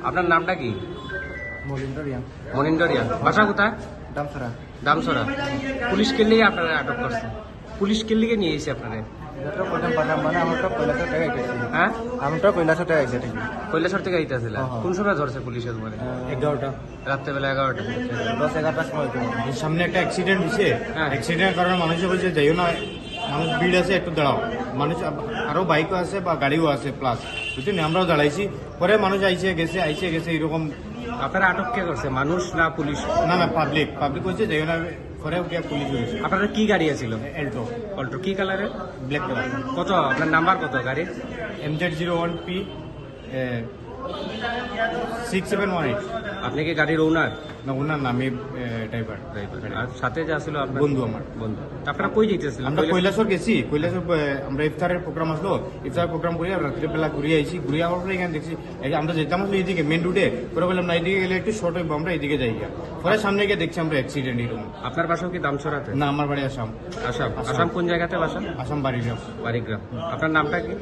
আপনার নামটা কি? মলিন্ডরিয়া মনিন্ডরিয়া। বাসা কোথায়? ডামসরা দামসরা। পুলিশ কে লিগে আপনারা আটক করছে? পুলিশ কে লিগে নিয়ে এসেছে আপনাদের? এটা প্রথম পাঠাম মানে আমারটা কৈলাসর থেকে আইতেছি। হ্যাঁ, আমারটা কৈলাসর থেকে আইছে ঠিক কৈলাসর থেকে আইতেছিল। কোন সময় ধরছে পুলিশের উপরে? 11টা রাত্রেবেলা 11টা। 10-11টার সময় তো সামনে একটা অ্যাক্সিডেন্ট হয়েছে। হ্যাঁ। অ্যাক্সিডেন্টের কারণে মানুষে বলছে যাইও না, মানুষ ভিড় আছে, একটু দাঁড়াও। মানুষ আরো বাইকও আছে বা গাড়িও আছে প্লাস, বুঝছেন, আমরাও দাঁড়াইছি। পরে মানুষ আইছে গেছে এরকম। আপনারা আটক কে করছে, মানুষ না পুলিশ? না পাবলিক বলছে যাইও না, পরে গিয়ে পুলিশ হয়েছে। আপনাদের কি গাড়ি আছিল? Alto Alto. কি কালারের? Black colour. কত আপনার নাম্বার কত গাড়ির? MZ01P 6718। আপনি কি গাড়ির ওনার? না, ওনার নামে ড্রাইভার। আর সাথে যে আসলো আপনার বন্ধু আমার। বন্ধু। তা আপনারা কই যেতেছিলেন? আমরা কৈলাসর গেছি। কৈলাসর আমরা ইফতারের প্রোগ্রাম আসলো, ইফতারের প্রোগ্রাম করে রাত্রিবেলা ঘুরে আইছি। ঘুরে আওয়ার পরে এখানে দেখছি আমরা যেতাম আসলে এইদিকে মেন রুটে, পরে বললাম না এইদিকে গেলে একটু শর্ট হইব, আমরা এইদিকে যাই গিয়া। পরে সামনে গিয়ে দেখছি আমরা অ্যাক্সিডেন্ট এরকম। আপনার বাসাও কি দামছড়াতে? না, আমার বাড়ি আসাম। আসাম। আসাম কোন জায়গাতে বাসা? আসাম বাড়িগ্রাম। বাড়িগ্রাম। আপনার নামটা কি?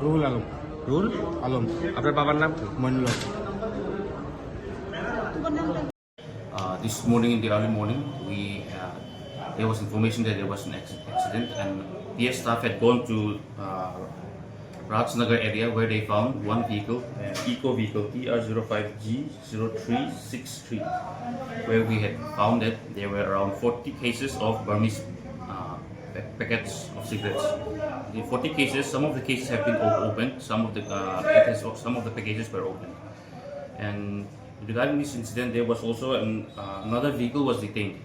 রুহুল আলম। রুল আলম। আপনার বাবার নাম কি? Moinul Haque. This morning, in the early morning, there was information that there was an accident, and PS staff had gone to Rajnagar area where they found one vehicle, eco vehicle TR05G0363, where we had found that there were around 40 cases of Burmese packets of cigarettes. The 40 cases, some of the cases have been opened, some of the packages were opened, and regarding this incident, there was also another vehicle was detained.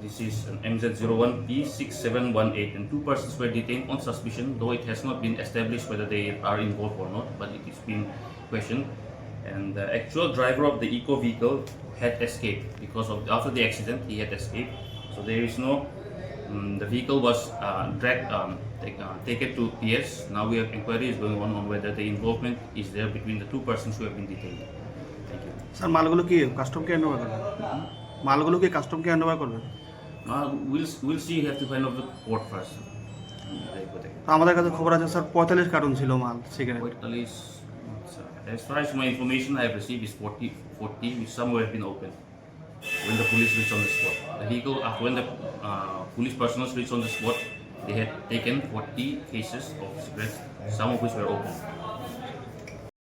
This is an MZ01P6718, and 2 persons were detained on suspicion, though it has not been established whether they are involved or not, but it is being questioned. And the actual driver of the eco vehicle had escaped because after the accident he had escaped. So there is no. The vehicle was taken to PS. Now we have inquiry is going on whether the involvement is there between the 2 persons who have been detained. Thank you. Sir মালগুলো কি কাস্টমকে hand over করবে? মালগুলো কি কাস্টমকে hand over করবে? We'll see. You have to find out the port first. তো আমাদের কাছে খবর আছে স্যার 45 কার্টন ছিল মাল cigarette. As far as my information I have received is 40 which some have been opened when the police reached on the spot. The vehicle, when the police personnel reached on the spot, they had taken 40 cases of cigarettes, some of which were open.